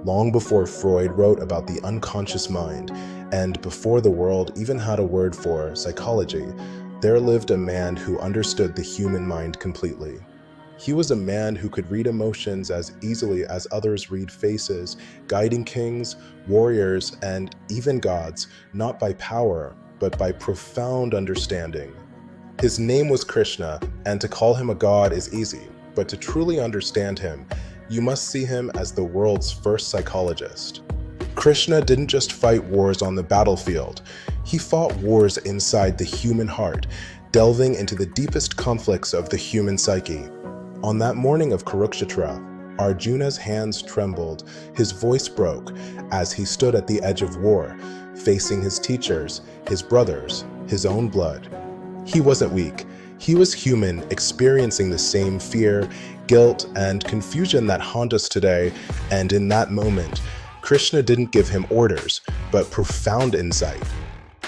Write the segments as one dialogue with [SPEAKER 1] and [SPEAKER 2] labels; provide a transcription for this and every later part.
[SPEAKER 1] long before Freud wrote about the unconscious mind, and before the world even had a word for psychology, there lived a man who understood the human mind completely. He was a man who could read emotions as easily as others read faces, guiding kings, warriors, and even gods, not by power, but by profound understanding. His name was Krishna, and to call him a god is easy, but to truly understand him, you must see him as the world's first psychologist. Krishna didn't just fight wars on the battlefield, he fought wars inside the human heart, delving into the deepest conflicts of the human psyche. On that morning of Kurukshetra, Arjuna's hands trembled, his voice broke as he stood at the edge of war, facing his teachers, his brothers, his own blood. He wasn't weak. He was human, experiencing the same fear, guilt, and confusion that haunt us today, and in that moment, Krishna didn't give him orders, but profound insight.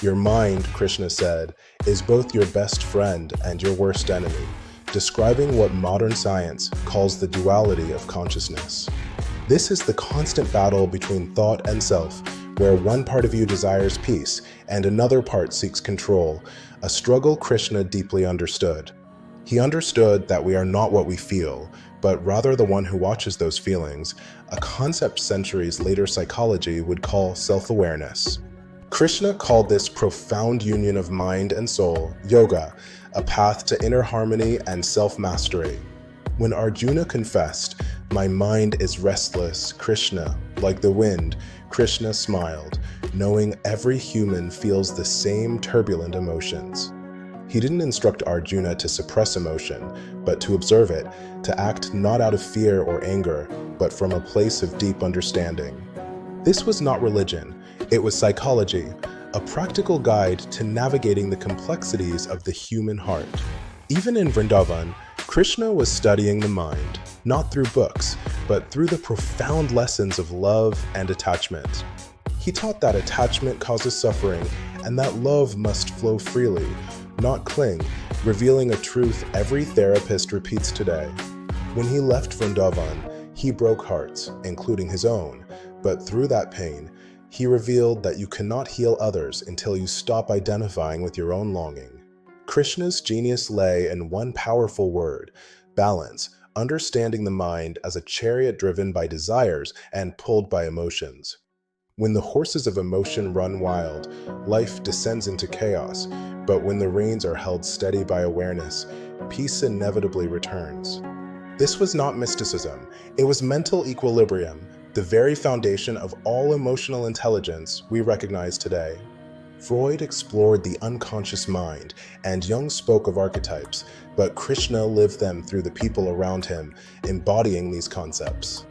[SPEAKER 1] Your mind, Krishna said, is both your best friend and your worst enemy, describing what modern science calls the duality of consciousness. This is the constant battle between thought and self, where one part of you desires peace and another part seeks control, a struggle Krishna deeply understood. He understood that we are not what we feel, but rather the one who watches those feelings, a concept centuries later psychology would call self-awareness. Krishna called this profound union of mind and soul yoga, a path to inner harmony and self-mastery. When Arjuna confessed, "My mind is restless, Krishna, like the wind," Krishna smiled, knowing every human feels the same turbulent emotions. He didn't instruct Arjuna to suppress emotion, but to observe it, to act not out of fear or anger, but from a place of deep understanding. This was not religion, it was psychology, a practical guide to navigating the complexities of the human heart. Even in Vrindavan, Krishna was studying the mind, not through books, but through the profound lessons of love and attachment. He taught that attachment causes suffering and that love must flow freely, not cling, revealing a truth every therapist repeats today. When he left Vrindavan, he broke hearts, including his own, but through that pain, he revealed that you cannot heal others until you stop identifying with your own longing. Krishna's genius lay in one powerful word: balance, understanding the mind as a chariot driven by desires and pulled by emotions. When the horses of emotion run wild, life descends into chaos, but when the reins are held steady by awareness, peace inevitably returns. This was not mysticism, it was mental equilibrium, the very foundation of all emotional intelligence we recognize today. Freud explored the unconscious mind, and Jung spoke of archetypes, but Krishna lived them through the people around him, embodying these concepts.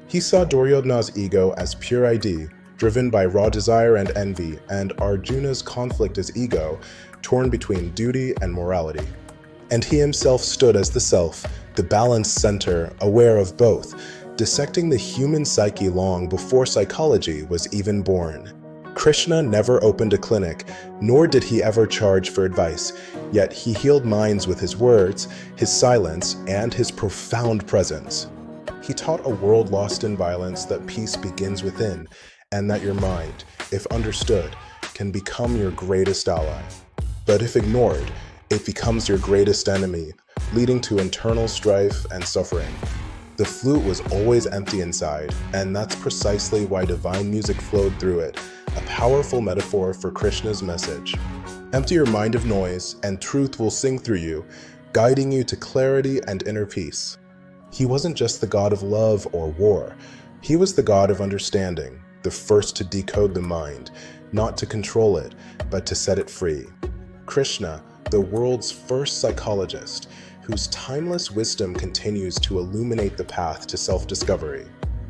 [SPEAKER 1] He saw Duryodhana's ego as pure ID, driven by raw desire and envy, and Arjuna's conflict as ego, torn between duty and morality. And he himself stood as the self, the balanced center, aware of both, dissecting the human psyche long before psychology was even born. Krishna never opened a clinic, nor did he ever charge for advice, yet he healed minds with his words, his silence, and his profound presence. He taught a world lost in violence that peace begins within, and that your mind, if understood, can become your greatest ally. But if ignored, it becomes your greatest enemy, leading to internal strife and suffering. The flute was always empty inside, and that's precisely why divine music flowed through it, a powerful metaphor for Krishna's message. Empty your mind of noise, and truth will sing through you, guiding you to clarity and inner peace. He wasn't just the god of love or war, he was the god of understanding, the first to decode the mind, not to control it, but to set it free. Krishna, the world's first psychologist, whose timeless wisdom continues to illuminate the path to self-discovery.